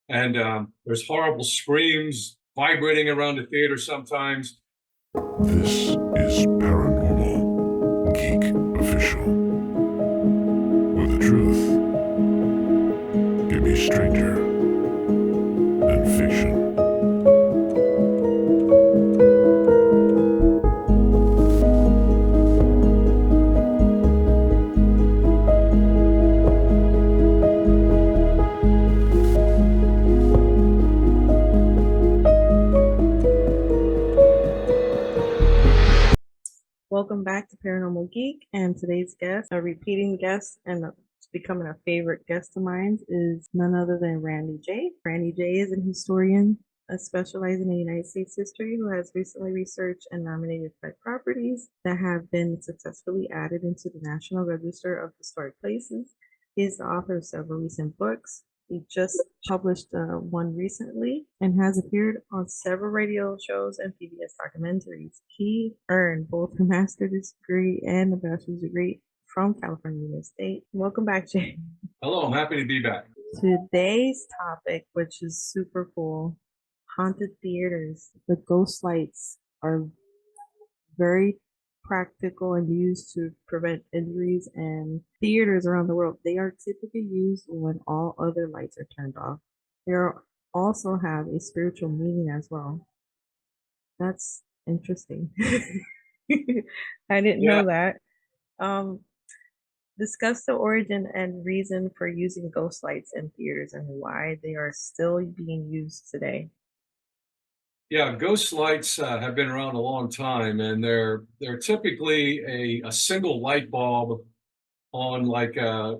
and there's horrible screams vibrating around the theater sometimes. This is Paranormal Geek Official, where the truth can be stranger than fiction. Welcome back to Paranormal Geek, and today's guest, a repeating guest and becoming a favorite guest of mine, is none other than Randy J. Randy J is an historian specializing in United States history who has recently researched and nominated 5 properties that have been successfully added into the National Register of Historic Places. He is the author of several recent books. He just published one recently and has appeared on several radio shows and PBS documentaries. He earned both a master's degree and a bachelor's degree from California University State. Welcome back, Jay. Hello, I'm happy to be back. Today's topic, which is super cool, haunted theaters. The ghost lights are very practical and used to prevent injuries, and theaters around the world, they are typically used when all other lights are turned off. They also have a spiritual meaning as well. That's interesting. I didn't know that. Discuss the origin and reason for using ghost lights in theaters and why they are still being used today. Yeah, ghost lights have been around a long time, and they're typically a single light bulb on like a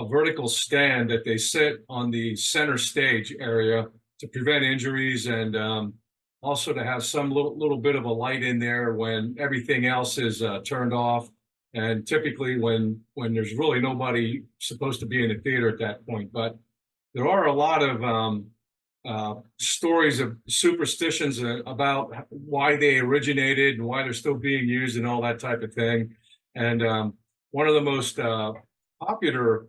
vertical stand that they sit on the center stage area to prevent injuries, and also to have some little bit of a light in there when everything else is turned off, and typically when there's really nobody supposed to be in the theater at that point. But there are a lot of stories of superstitions about why they originated and why they're still being used and all that type of thing. And one of the most popular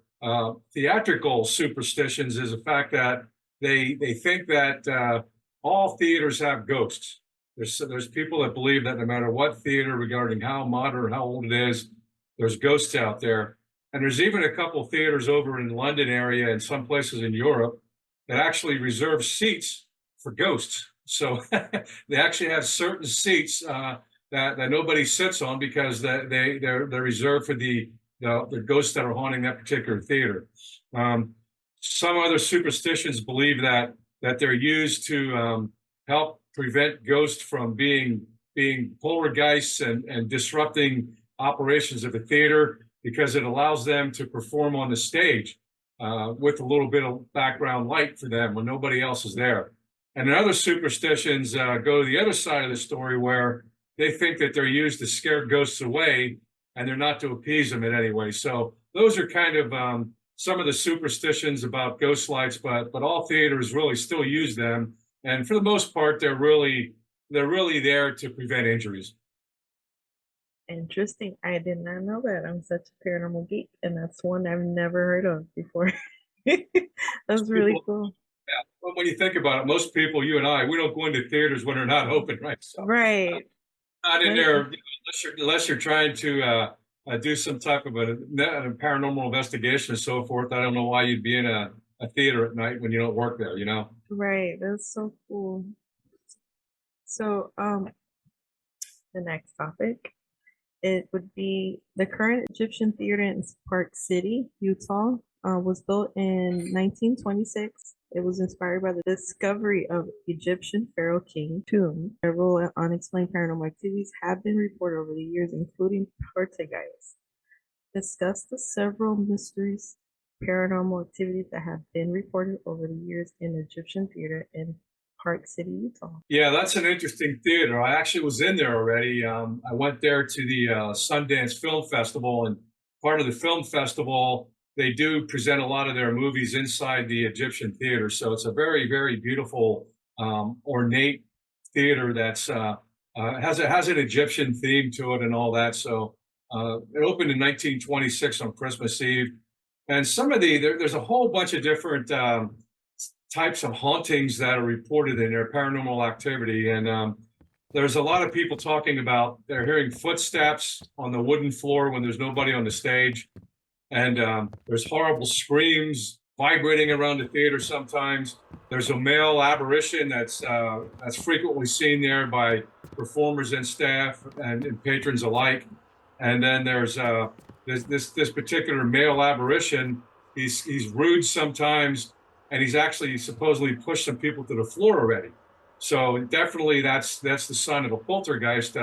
theatrical superstitions is the fact that they think that all theaters have ghosts. There's people that believe that no matter what theater, regarding how modern, how old it is, there's ghosts out there. And there's even a couple theaters over in the London area and some places in Europe that actually reserve seats for ghosts. So they actually have certain seats that nobody sits on because they're reserved for the ghosts that are haunting that particular theater. Some other superstitions believe that they're used to help prevent ghosts from being poltergeists and disrupting operations of the theater, because it allows them to perform on the stage with a little bit of background light for them when nobody else is there. And then other superstitions go to the other side of the story, where they think that they're used to scare ghosts away and they're not to appease them in any way. So those are kind of some of the superstitions about ghost lights, but all theaters really still use them. And for the most part, they're really there to prevent injuries. Interesting. I did not know that. I'm such a paranormal geek, and that's one I've never heard of before. That's really cool. Yeah, but when you think about it, most people, you and I, we don't go into theaters when they're not open, right? So, Right. not in there unless you're trying to do some type of a paranormal investigation and so forth. I don't know why you'd be in a theater at night when you don't work there, you know? Right. That's so cool. So, the next topic, it would be the current Egyptian theater in Park City, Utah, was built in 1926. It was inspired by the discovery of Egyptian pharaoh king tomb. Several unexplained paranormal activities have been reported over the years, including poltergeists. Discuss the several mysteries, paranormal activities that have been reported over the years in Egyptian theater in Park City, Utah. Yeah, that's an interesting theater. I actually was in there already. I went there to the Sundance Film Festival, and part of the film festival, they do present a lot of their movies inside the Egyptian theater. So it's a very, very beautiful, ornate theater that's has an Egyptian theme to it and all that. So it opened in 1926 on Christmas Eve, and some of there's a whole bunch of different types of hauntings that are reported in there, paranormal activity. And there's a lot of people talking about they're hearing footsteps on the wooden floor when there's nobody on the stage. And there's horrible screams vibrating around the theater sometimes. There's a male apparition that's frequently seen there by performers and staff and patrons alike. And then there's this particular male apparition. He's rude sometimes, and he's actually supposedly pushed some people to the floor already. So definitely that's the sign of a poltergeist,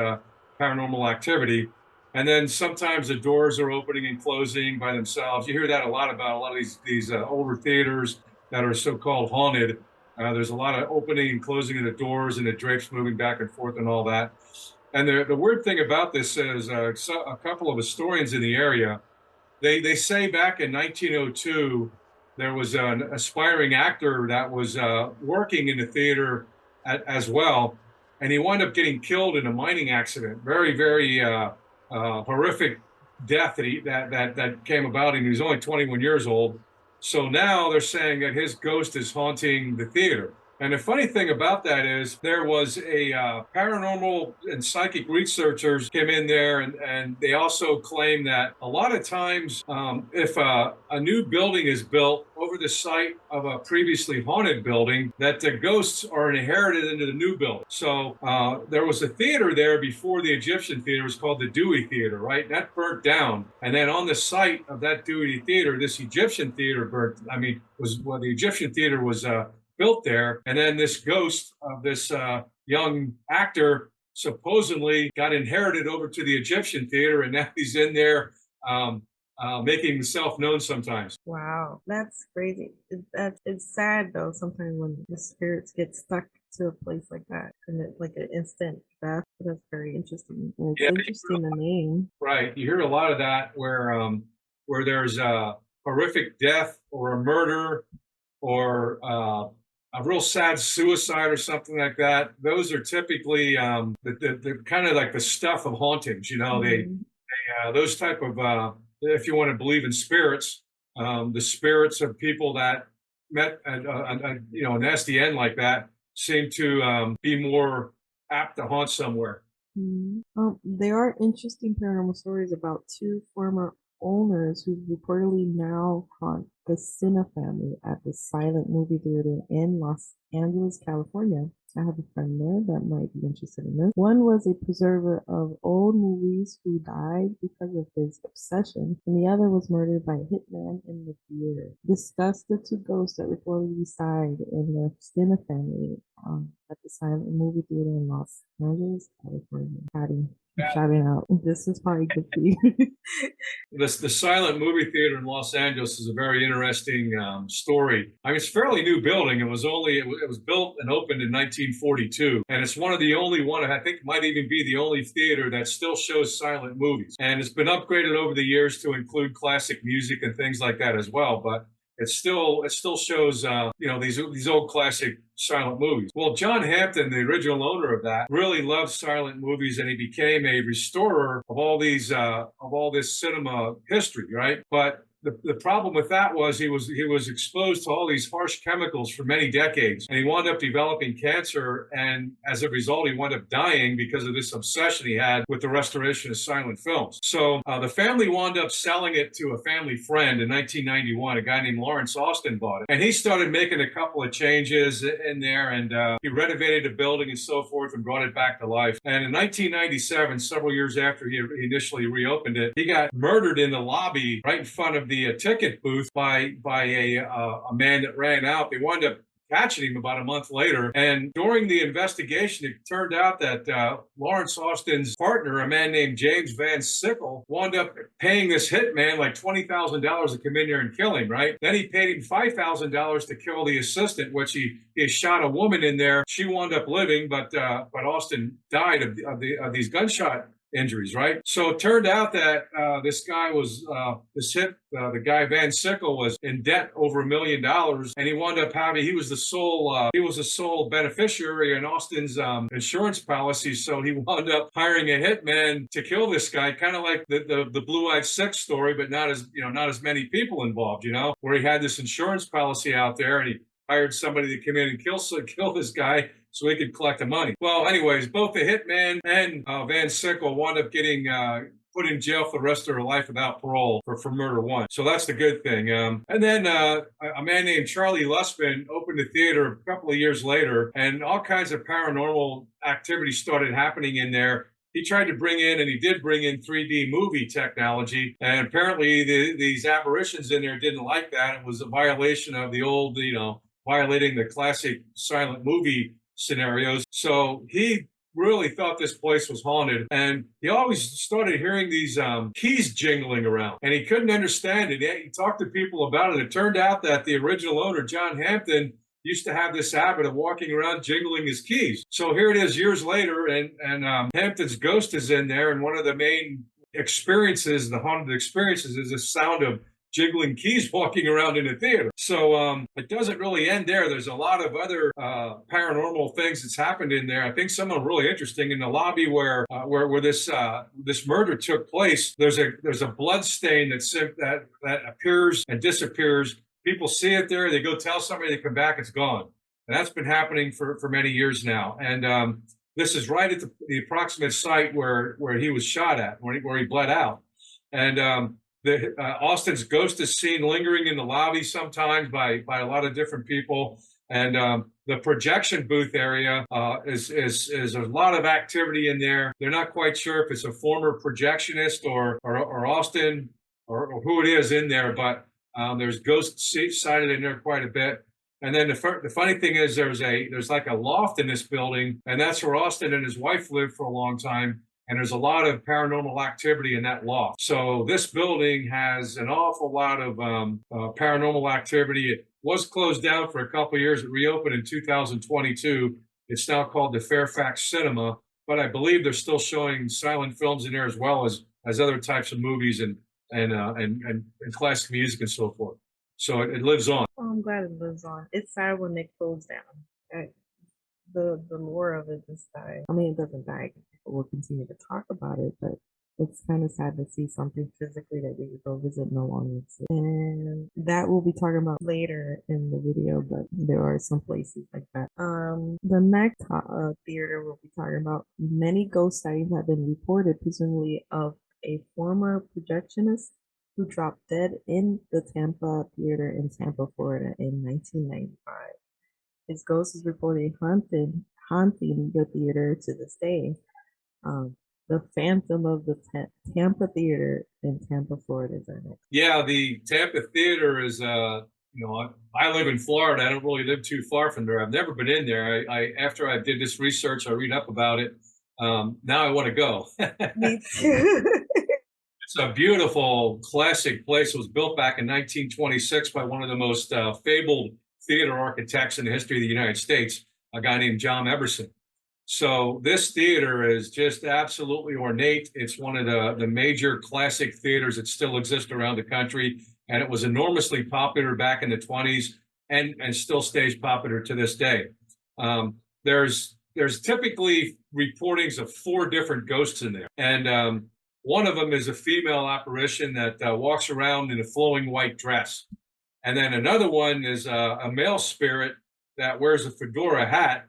paranormal activity. And then sometimes the doors are opening and closing by themselves. You hear that a lot about a lot of these older theaters that are so-called haunted. There's a lot of opening and closing of the doors and the drapes moving back and forth and all that. And the weird thing about this is a couple of historians in the area, they say back in 1902, there was an aspiring actor that was working in the theater as well. And he wound up getting killed in a mining accident. Very, very horrific death that came about, and he was only 21 years old. So now they're saying that his ghost is haunting the theater. And the funny thing about that is there was a paranormal and psychic researchers came in there, and they also claim that a lot of times if a new building is built over the site of a previously haunted building, that the ghosts are inherited into the new building. So there was a theater there before the Egyptian theater. It was called the Dewey Theater, right? That burnt down. And then on the site of that Dewey Theater, this Egyptian theater the Egyptian theater was built there. And then this ghost of this young actor supposedly got inherited over to the Egyptian theater, and now he's in there making himself known sometimes. Wow, that's crazy. It's sad though sometimes when the spirits get stuck to a place like that, and it's like an instant death. That's very interesting. And it's interesting the name. Right. You hear a lot of that where there's a horrific death or a murder or a real sad suicide or something like that. Those are typically the kind of like the stuff of hauntings. You know, they those type of if you want to believe in spirits, the spirits of people that met an SDN like that seem to be more apt to haunt somewhere. There are interesting paranormal stories about two former owners who reportedly now haunt the Cine family at the Silent Movie Theater in Los Angeles, California. I have a friend there that might be interested in this. One was a preserver of old movies who died because of his obsession, and the other was murdered by a hitman in the theater. Discuss the two ghosts that reportedly reside in the Cine family at the Silent Movie Theater in Los Angeles, California. Shouting out. This is probably good for you. The Silent Movie Theater in Los Angeles is a very interesting story. I mean, it's a fairly new building. It was built and opened in 1942, and it's one of the only one. I think might even be the only theater that still shows silent movies. And it's been upgraded over the years to include classic music and things like that as well. But it still shows these old classic silent movies. Well, John Hampton, the original owner of that, really loved silent movies, and he became a restorer of all this cinema history, right? But the problem with that was he was exposed to all these harsh chemicals for many decades, and he wound up developing cancer, and as a result he wound up dying because of this obsession he had with the restoration of silent films. So the family wound up selling it to a family friend in 1991. A guy named Lawrence Austin bought it, and he started making a couple of changes in there, and he renovated the building and so forth and brought it back to life. And in 1997, several years after he initially reopened it, he got murdered in the lobby right in front of the ticket booth by a man that ran out. They wound up catching him about a month later. And during the investigation, it turned out that Lawrence Austin's partner, a man named James Van Sickle, wound up paying this hitman like $20,000 to come in there and kill him, right? Then he paid him $5,000 to kill the assistant, which he shot a woman in there. She wound up living, but Austin died of these gunshot injuries, right? So it turned out that this guy was the guy Van Sickle was in debt over $1 million, and he wound up he was the sole beneficiary in Austin's insurance policy. So he wound up hiring a hitman to kill this guy, kind of like the Blue-Eyed Six story, but not as many people involved, where he had this insurance policy out there, and he hired somebody to come in and kill this guy so he could collect the money. Well, anyways, both the hitman and Van Sickle wound up getting put in jail for the rest of their life without parole for murder one. So that's the good thing. And then a man named Charlie Lussman opened a theater a couple of years later, and all kinds of paranormal activity started happening in there. He tried to bring in, and he did bring in 3D movie technology. And apparently these apparitions in there didn't like that. It was a violation of the old, violating the classic silent movie scenarios. So he really thought this place was haunted, and he always started hearing these keys jingling around, and he couldn't understand it. He talked to people about it. It turned out that the original owner, John Hampton, used to have this habit of walking around jingling his keys. So here it is years later, and Hampton's ghost is in there, and one of the main experiences, the haunted experiences, is the sound of jiggling keys walking around in the theater. So it doesn't really end there. There's a lot of other paranormal things that's happened in there. I think some are really interesting. In the lobby where this murder took place, there's a blood stain that appears and disappears. People see it there. They go tell somebody. They come back. It's gone. And that's been happening for many years now. And this is right at the approximate site where he was shot at, where he bled out. And Austin's ghost is seen lingering in the lobby sometimes by a lot of different people, and the projection booth area is a lot of activity in there. They're not quite sure if it's a former projectionist or Austin or who it is in there, but there's ghosts sighted in there quite a bit. And then the funny thing is there's like a loft in this building, and that's where Austin and his wife lived for a long time. And there's a lot of paranormal activity in that loft. So this building has an awful lot of paranormal activity. It was closed down for a couple of years. It reopened in 2022. It's now called the Fairfax Cinema, but I believe they're still showing silent films in there as well as other types of movies and classic music and so forth. So it lives on. Oh, I'm glad it lives on. It's sad when they close down. The lore of it just died. I mean, it doesn't die. People will continue to talk about it, but it's kind of sad to see something physically that we could go visit no longer exists. And that we'll be talking about later in the video, but there are some places like that. The next theater we'll be talking about, many ghost sightings have been reported, presumably of a former projectionist who dropped dead in the Tampa Theater in Tampa, Florida in 1995. His ghost is reportedly haunting the theater to this day. The Phantom of the Tampa Theater in Tampa, Florida is our next. Yeah, the Tampa Theater is, I live in Florida. I don't really live too far from there. I've never been in there. After I did this research, I read up about it. Now I want to go. Me too. It's a beautiful, classic place. It was built back in 1926 by one of the most fabled theater architects in the history of the United States, a guy named John Emerson. So this theater is just absolutely ornate. It's one of the major classic theaters that still exist around the country, and it was enormously popular back in the 20s and still stays popular to this day. There's typically reportings of 4 different ghosts in there, and one of them is a female apparition that walks around in a flowing white dress. And then another one is a male spirit that wears a fedora hat.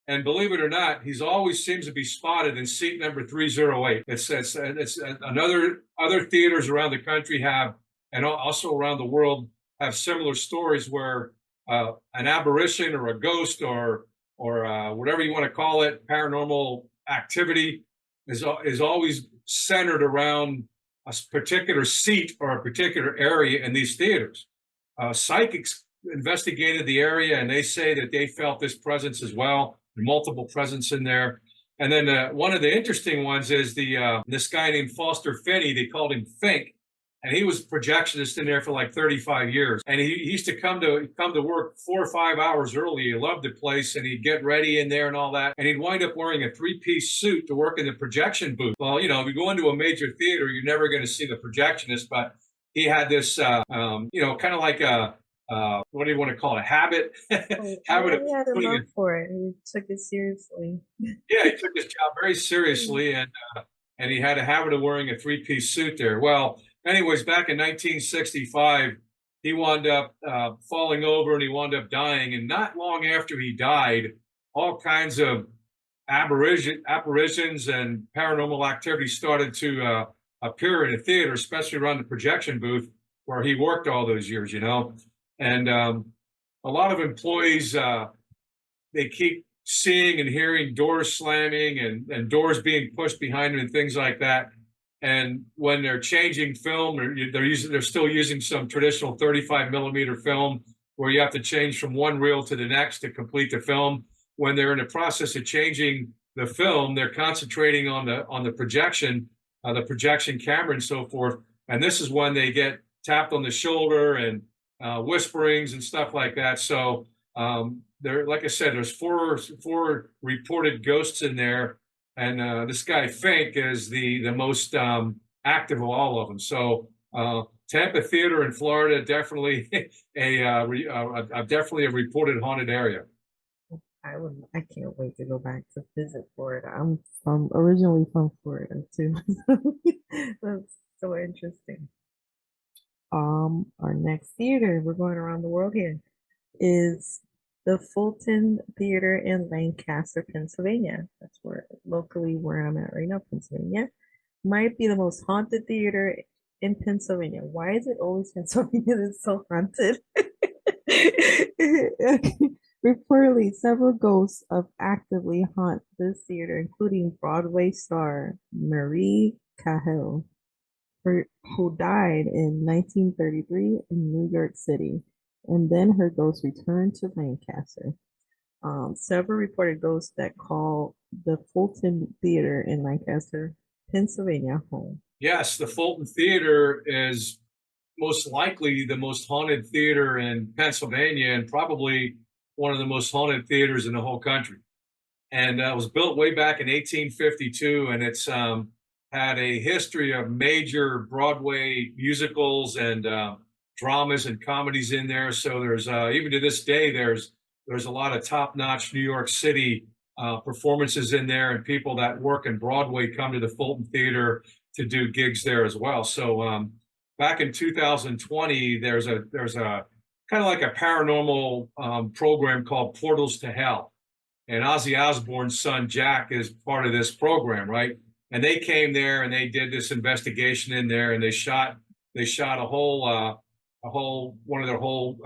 And believe it or not, he's always seems to be spotted in seat number 308. It's other theaters around the country have, and also around the world, have similar stories where an apparition or a ghost or whatever you want to call it, paranormal activity is always centered around a particular seat or a particular area in these theaters. Psychics investigated the area, and they say that they felt this presence as well, multiple presence in there. And then one of the interesting ones is this guy named Foster Finney. They called him Fink, and he was a projectionist in there for like 35 years. And he used to come to work 4 or 5 hours early. He loved the place, and he'd get ready in there and all that. And he'd wind up wearing a 3-piece suit to work in the projection booth. Well, if you go into a major theater, you're never going to see the projectionist, but he had this, kind of like a, what do you want to call it? Habit. Habit of he had a putting love it. for it. He took it seriously. Yeah, he took his job very seriously, and he had a habit of wearing a 3-piece suit there. Well, anyways, back in 1965, he wound up falling over and he wound up dying. And not long after he died, all kinds of apparitions and paranormal activity started to appear in the theater, especially around the projection booth where he worked all those years, And a lot of employees, they keep seeing and hearing doors slamming and doors being pushed behind them and things like that. And when they're changing film, they're still using some traditional 35 millimeter film where you have to change from one reel to the next to complete the film. When they're in the process of changing the film, they're concentrating on the projection camera and so forth. And this is when they get tapped on the shoulder and whisperings and stuff like that. So there, like I said, there's four reported ghosts in there, and this guy Fink is the most active of all of them. So Tampa Theater in Florida, definitely definitely a reported haunted area. I can't wait to go back to visit Florida. I'm originally from Florida too. That's so interesting. Our next theater, we're going around the world here, is the Fulton Theater in Lancaster, Pennsylvania. That's where I'm at right now, Pennsylvania. Might be the most haunted theater in Pennsylvania. Why is it always Pennsylvania that's so haunted? Reportedly, several ghosts of actively haunt this theater, including Broadway star Marie Cahill, who died in 1933 in New York City, and then her ghost returned to Lancaster. Several reported ghosts that call the Fulton Theater in Lancaster, Pennsylvania, home. Yes, the Fulton Theater is most likely the most haunted theater in Pennsylvania and probably one of the most haunted theaters in the whole country. And it was built way back in 1852, and it's had a history of major Broadway musicals and dramas and comedies in there. So there's even to this day, there's a lot of top-notch New York City performances in there, and people that work in Broadway come to the Fulton Theater to do gigs there as well. So back in 2020, there's a kind of like a paranormal program called Portals to Hell. And Ozzy Osbourne's son, Jack, is part of this program, right? And they came there and they did this investigation in there, and they shot a whole one of their whole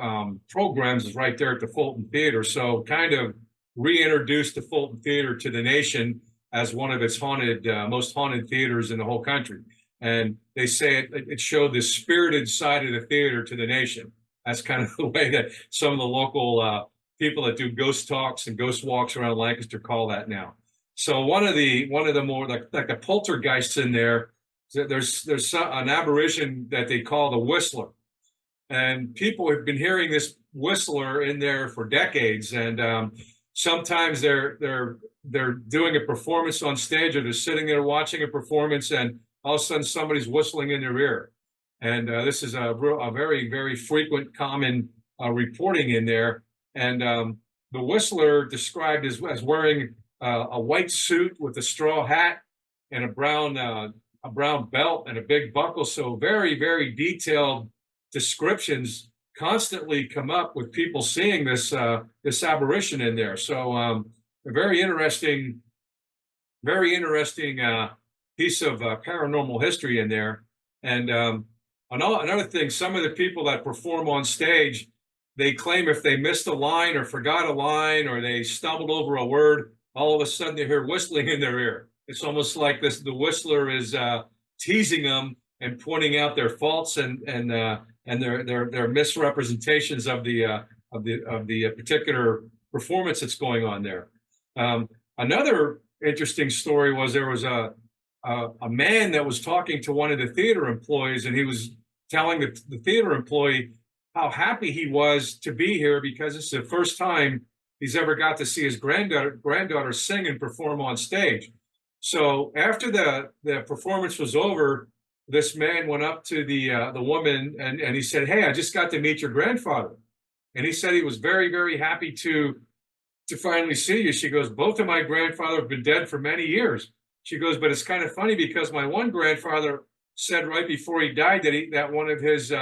programs is right there at the Fulton Theater. So kind of reintroduced the Fulton Theater to the nation as one of its most haunted theaters in the whole country. And they say it showed the spirited side of the theater to the nation. That's kind of the way that some of the local people that do ghost talks and ghost walks around Lancaster call that now. So one of the more like the poltergeists in there, there's an apparition that they call the Whistler, and people have been hearing this Whistler in there for decades. And sometimes they're doing a performance on stage, or they're sitting there watching a performance, and all of a sudden somebody's whistling in their ear. And this is a very, very frequent, common reporting in there. And the Whistler described as wearing a white suit with a straw hat and a brown belt and a big buckle. So very, very detailed descriptions constantly come up with people seeing this apparition in there. So a very interesting piece of paranormal history in there. And another thing, some of the people that perform on stage, they claim if they missed a line or forgot a line or they stumbled over a word, all of a sudden they hear whistling in their ear. It's almost like the Whistler is teasing them and pointing out their faults and their misrepresentations of the particular performance that's going on there. Another interesting story was there was a man that was talking to one of the theater employees, and he was telling the theater employee how happy he was to be here because it's the first time he's ever got to see his granddaughter sing and perform on stage. So after the performance was over, this man went up to the woman and he said, "Hey, I just got to meet your grandfather." And he said he was very, very happy to finally see you. She goes, "Both of my grandfather have been dead for many years." She goes, "But it's kind of funny because my one grandfather said right before he died that one of his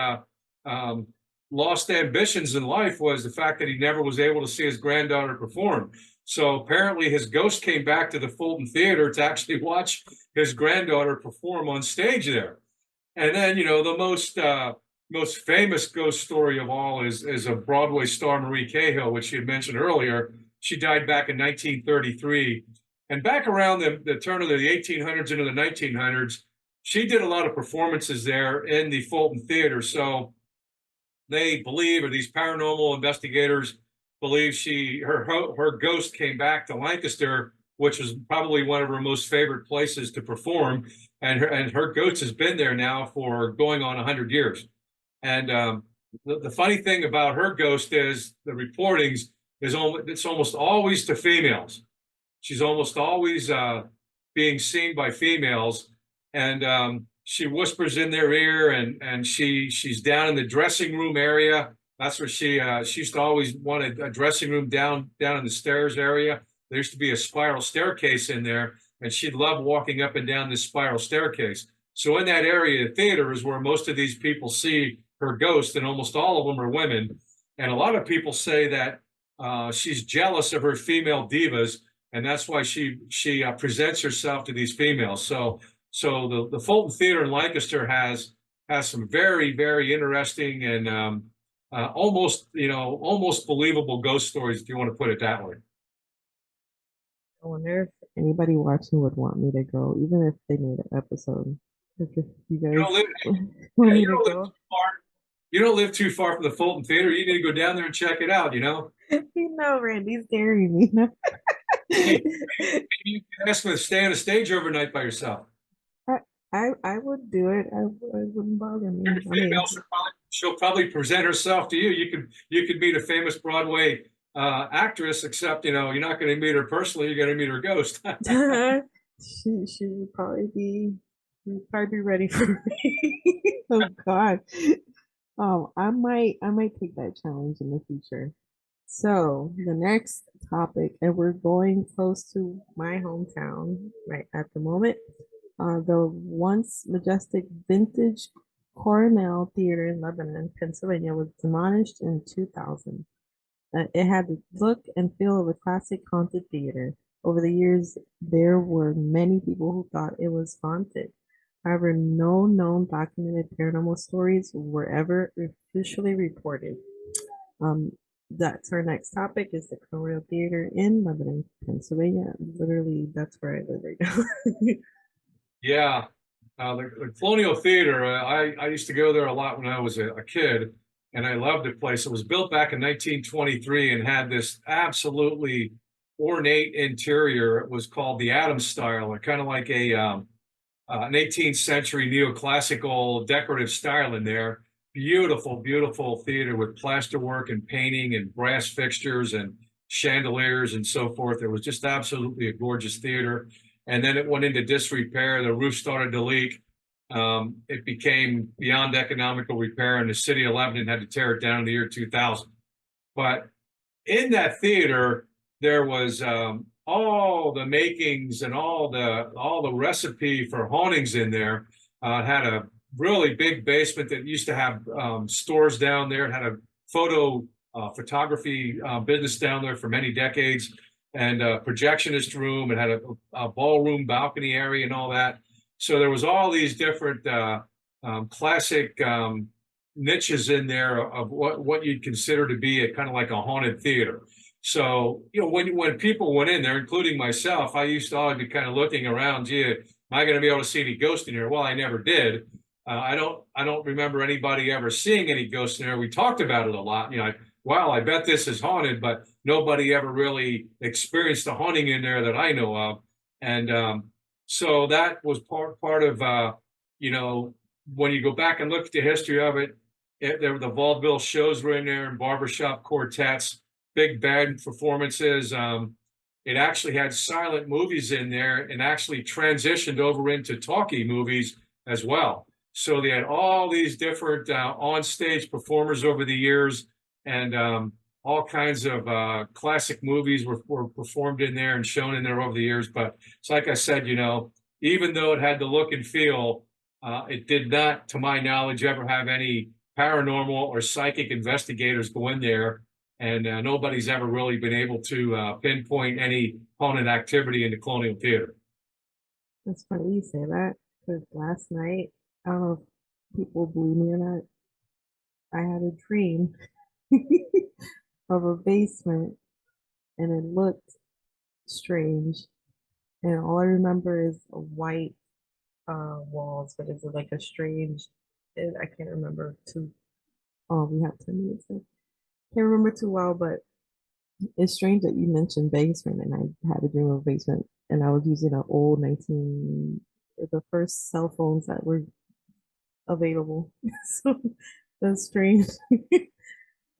lost ambitions in life was the fact that he never was able to see his granddaughter perform. So apparently his ghost came back to the Fulton Theater to actually watch his granddaughter perform on stage there. And then, the most famous ghost story of all is a Broadway star, Marie Cahill, which you had mentioned earlier. She died back in 1933. And back around the turn of the 1800s into the 1900s, she did a lot of performances there in the Fulton Theater. So they believe, or these paranormal investigators believe, her ghost came back to Lancaster, which was probably one of her most favorite places to perform, and her ghost has been there now for going on 100 years. And the funny thing about her ghost is the reportings it's almost always to females. She's almost always being seen by females, and she whispers in their ear, and she's down in the dressing room area. That's where she used to always want a dressing room down in the stairs area. There used to be a spiral staircase in there, and she'd love walking up and down this spiral staircase. So in that area, the theater is where most of these people see her ghost, and almost all of them are women. And a lot of people say that she's jealous of her female divas, and that's why she presents herself to these females. So the Fulton Theater in Lancaster has some very, very interesting and almost believable ghost stories, if you want to put it that way. I wonder if anybody watching would want me to go, even if they made an episode. Like if you guys want me to go. You don't live too far from the Fulton Theater. You need to go down there and check it out, Randy's daring me. Maybe you can ask them to stay on the stage overnight by yourself. I would do it. I wouldn't bother me. She'll probably present herself to you. You could meet a famous Broadway actress, except you're not going to meet her personally. You're going to meet her ghost. She would probably be ready for me. Oh God. I might take that challenge in the future. So the next topic, and we're going close to my hometown right at the moment. The once majestic vintage Colonial Theater in Lebanon, Pennsylvania, was demolished in 2000. It had the look and feel of a classic haunted theater. Over the years, there were many people who thought it was haunted. However, no known documented paranormal stories were ever officially reported. That's our next topic, is the Colonial Theater in Lebanon, Pennsylvania. Literally, that's where I live right now. Yeah, the Colonial Theater, I used to go there a lot when I was a kid, and I loved the place. It was built back in 1923 and had this absolutely ornate interior. It was called the Adams style, kind of like an 18th century neoclassical decorative style in there. Beautiful, beautiful theater with plasterwork and painting and brass fixtures and chandeliers and so forth. It was just absolutely a gorgeous theater. And then it went into disrepair. The roof started to leak. It became beyond economical repair, and the city of Lebanon had to tear it down in the year 2000. But in that theater, there was all the makings and all the recipe for hauntings in there. It had a really big basement that used to have stores down there. It had a photography business down there for many decades, and a projectionist room. It had a ballroom balcony area and all that. So there was all these different classic niches in there of what you'd consider to be a kind of like a haunted theater. So, when people went in there, including myself, I used to always be kind of looking around, gee, am I going to be able to see any ghosts in here? Well, I never did. I don't remember anybody ever seeing any ghosts in there. We talked about it a lot. I bet this is haunted, but nobody ever really experienced a haunting in there that I know of. And so that was part of, when you go back and look at the history of it, there were the vaudeville shows were in there and barbershop quartets, big band performances. It actually had silent movies in there and actually transitioned over into talkie movies as well. So they had all these different on-stage performers over the years, and all kinds of classic movies were performed in there and shown in there over the years. But it's like I said, even though it had the look and feel, it did not, to my knowledge, ever have any paranormal or psychic investigators go in there, and nobody's ever really been able to pinpoint any haunted activity in the Colonial Theater. It's funny you say that because last night, I don't know if people believe me or not, I had a dream of a basement and it looked strange. And all I remember is a white walls, but it's like a strange, I can't remember too. Oh, we have 10 minutes left. Can't remember too well, but it's strange that you mentioned basement, and I had a dream of a basement, and I was using an old 19, the first cell phones that were available. So that's strange.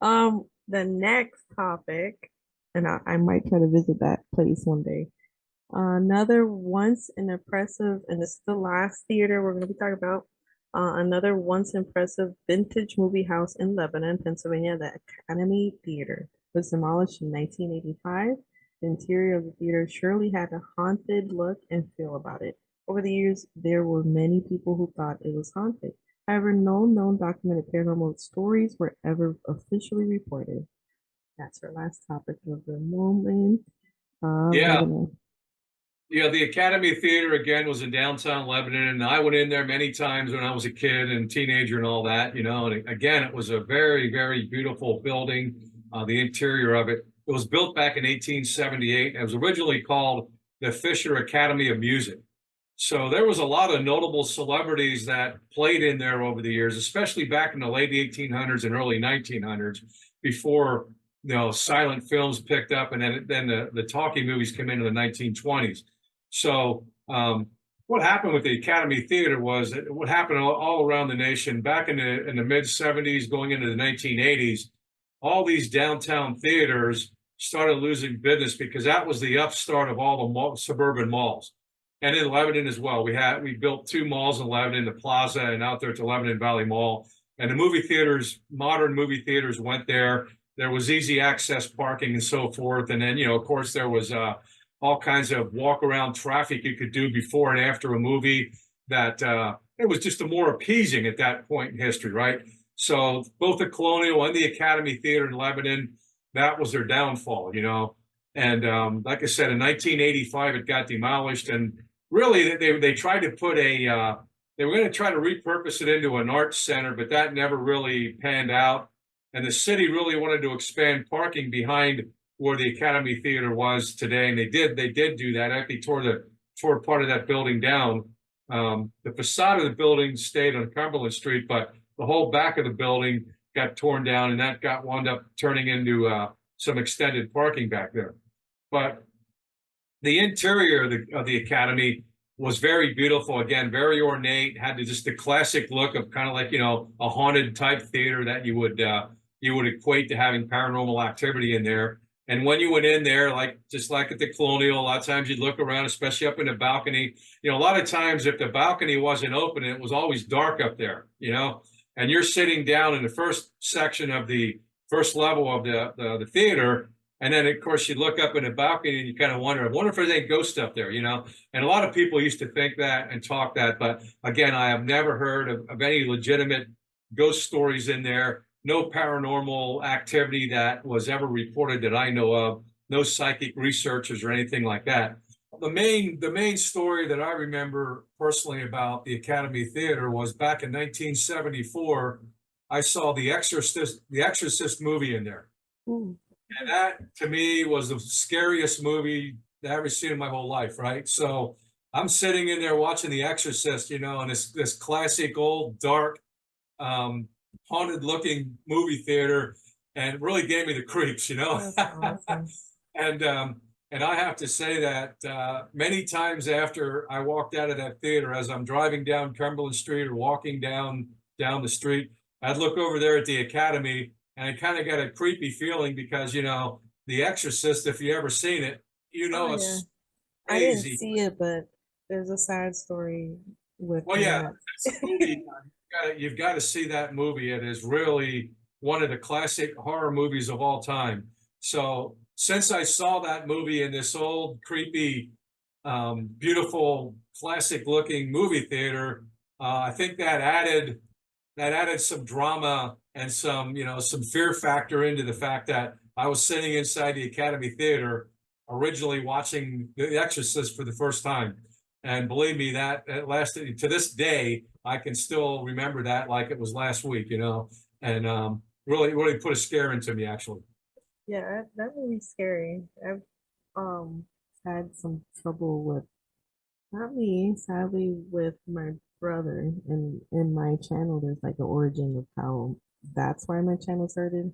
The next topic, and I might try to visit that place one day. Another once an impressive, and it's the last theater we're going to be talking about. Another once impressive vintage movie house in Lebanon, Pennsylvania, the Academy Theater, was demolished in 1985. The interior of the theater surely had a haunted look and feel about it. Over the years, there were many people who thought it was haunted. However, no known documented paranormal stories were ever officially reported. That's our last topic of the moment. Yeah, Lebanon. yeah, the Academy Theater again was in downtown Lebanon, and I went in there many times when I was a kid and teenager and all that, you know. And again, it was a very, very beautiful building. The interior of it was built back in 1878. It was originally called the Fisher Academy of Music. So there was a lot of notable celebrities that played in there over the years, especially back in the late 1800s and early 1900s, before silent films picked up, and then the talkie movies came into the 1920s. So what happened with the Academy Theater was that what happened all around the nation back in the mid 70s, going into the 1980s. All these downtown theaters started losing business because that was the upstart of all the suburban malls. And in Lebanon as well, we built two malls in Lebanon, the Plaza and out there at the Lebanon Valley Mall. And the movie theaters, modern movie theaters, went there. There was easy access parking and so forth. And then, of course, there was all kinds of walk around traffic you could do before and after a movie that it was just a more appeasing at that point in history, right? So both the Colonial and the Academy Theater in Lebanon, that was their downfall. And like I said, in 1985, it got demolished. And really, they tried to put they were going to try to repurpose it into an arts center, but that never really panned out. And the city really wanted to expand parking behind where the Academy Theater was today, and they did do that. Actually tore part of that building down. The facade of the building stayed on Cumberland Street, but the whole back of the building got torn down, and that wound up turning into some extended parking back there. But the interior of the Academy was very beautiful. Again, very ornate. Had just the classic look of kind of like a haunted type theater that you would equate to having paranormal activity in there. And when you went in there, just like at the Colonial, a lot of times you'd look around, especially up in the balcony. A lot of times if the balcony wasn't open, it was always dark up there. And you're sitting down in the first section of the first level of the theater. And then, of course, you look up in the balcony and you kind of wonder, I wonder if there's any ghosts up there, And a lot of people used to think that and talk that. But again, I have never heard of any legitimate ghost stories in there. No paranormal activity that was ever reported that I know of. No psychic researchers or anything like that. The main story that I remember personally about the Academy Theater was back in 1974. I saw the Exorcist movie in there. Ooh. And that, to me, was the scariest movie I've ever seen in my whole life, right? So I'm sitting in there watching The Exorcist, in this classic old dark, haunted-looking movie theater, and it really gave me the creeps, That's awesome. And I have to say that many times after I walked out of that theater, as I'm driving down Cumberland Street or walking down the street, I'd look over there at the Academy, and I kind of got a creepy feeling because, The Exorcist, if you ever seen it, Oh, yeah. it's I didn't crazy. see it, but there's a sad story with Well, yeah, that. it's a movie. You've got to see that movie. It is really one of the classic horror movies of all time. So since I saw that movie in this old, creepy, beautiful, classic-looking movie theater, I think that added that added some drama and some, some fear factor into the fact that I was sitting inside the Academy Theater originally watching The Exorcist for the first time. And believe me, that lasted to this day. I can still remember that like it was last week, and really, really put a scare into me, actually. Yeah, that movie's scary. I've had some trouble with, not me, sadly, with my brother. And in my channel, there's like an origin of how that's why my channel started.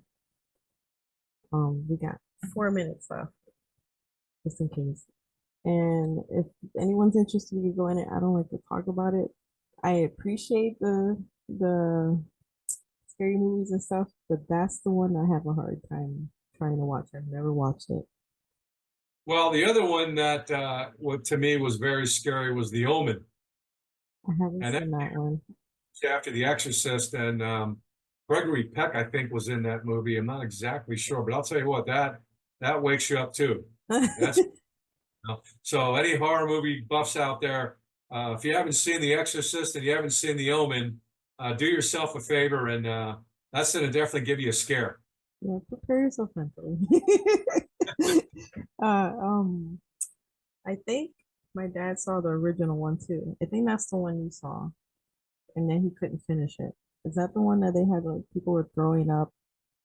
We got 4 minutes left, just in case. And if anyone's interested, you can go in it. I don't like to talk about it. I appreciate the scary movies and stuff, but that's the one I have a hard time trying to watch. I've never watched it. Well, the other one that what to me was very scary was The Omen, I haven't and that seen that one. was after The Exorcist, and Gregory Peck, I think, was in that movie. I'm not exactly sure, but I'll tell you what, that wakes you up too. That's so any horror movie buffs out there, if you haven't seen The Exorcist and you haven't seen The Omen, do yourself a favor, and that's going to definitely give you a scare. Yeah, prepare yourself mentally. uh, um, I think my dad saw the original one too. I think that's the one you saw, and then he couldn't finish it. Is that the one that they had like people were throwing up,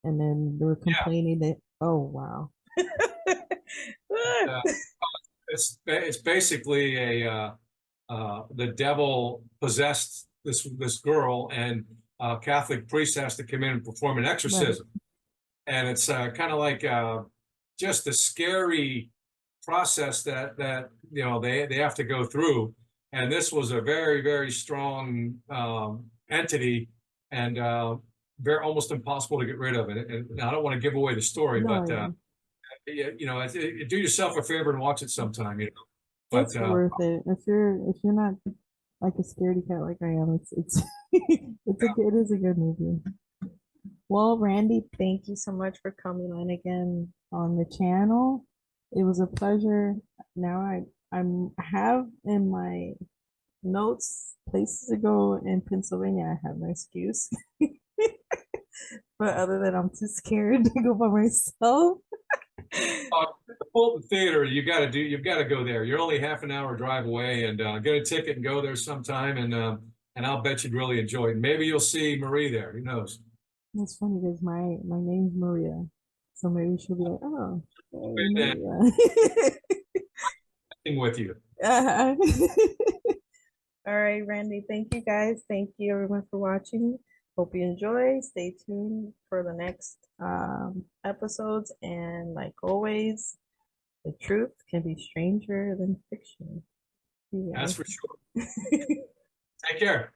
and then they were Yeah, complaining that? Oh wow. uh, it's basically the devil possessed this girl, and a Catholic priest has to come in and perform an Right. exorcism, and it's kind of like just a scary process that they have to go through. And this was a very, very strong entity, and very almost impossible to get rid of. And I don't want to give away the story, No, but yeah. do yourself a favor and watch it sometime. But It's worth it. If you're not like a scaredy cat like I am, it's it is a good movie. Well, Randy, thank you so much for coming on again on the channel. It was a pleasure. Now I have in my notes places to go in Pennsylvania. I have no excuse. But other than I'm too scared to go by myself. the Fulton Theater, you've got to go there. You're only half an hour drive away, and get a ticket and go there sometime, and I'll bet you'd really enjoy it. Maybe you'll see Marie there. Who knows? It's funny because my name's Maria. So maybe she'll be like, oh, hey, And Maria. with you. Uh-huh. All right, Randy. Thank you guys. Thank you everyone for watching. Hope you enjoy. Stay tuned for the next episodes. And like always, the truth can be stranger than fiction. See you That's guys. for sure. Take care.